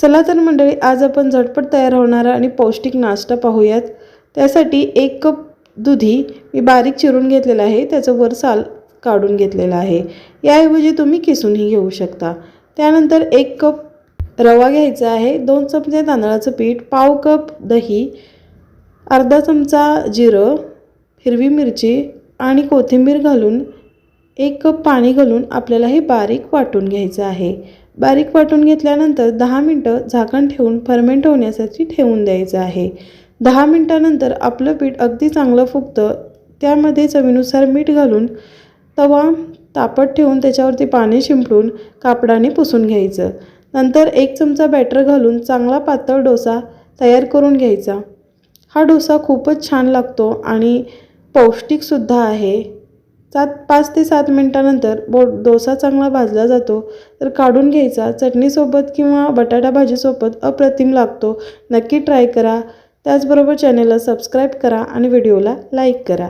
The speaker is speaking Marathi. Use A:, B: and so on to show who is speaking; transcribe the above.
A: चला तर मंडळी, आज आपण झटपट तयार होणारा आणि पौष्टिक नाश्ता पाहूयात। त्यासाठी 1 कप दुधी मी बारीक चिरून घेतलेला आहे, त्याचं वर साल काढून घेतलेला आहे। याऐवजी तुम्ही किसूनही घेऊ शकता। त्यानंतर 1 कप रवा घ्यायचा आहे, 2 चमचे तांदळाचं पीठ, पाव कप दही, अर्धा चमचा जिरं, हिरवी मिरची आणि कोथिंबीर घालून 1 कप पाणी घालून आपल्याला हे बारीक वाटून घ्यायचं आहे। बारीक वाटून घेतल्यानंतर 10 मिनिटं झाकण ठेवून फर्मेंट होण्यासाठी ठेवून द्यायचं आहे। 10 मिनिटांनंतर आपलं पीठ अगदी चांगलं फुगतं। त्यामध्ये चवीनुसार मीठ घालून तवा तापत ठेवून त्याच्यावरती पाणी शिंपडून कापडाने पुसून घ्यायचं। नंतर 1 चमचा बॅटर घालून चांगला पातळ डोसा तयार करून घ्यायचा। हा डोसा खूपच छान लागतो आणि पौष्टिकसुद्धा आहे। 5 ते 7 मिनिटांनंतर डोसा चांगला भाजला जातो तर काढून घ्यायचा। चटणीसोबत किंवा बटाटा भाजीसोबत अप्रतिम लागतो। नक्की ट्राय करा। त्याचबरोबर चॅनलला सबस्क्राईब करा आणि व्हिडिओला लाईक करा।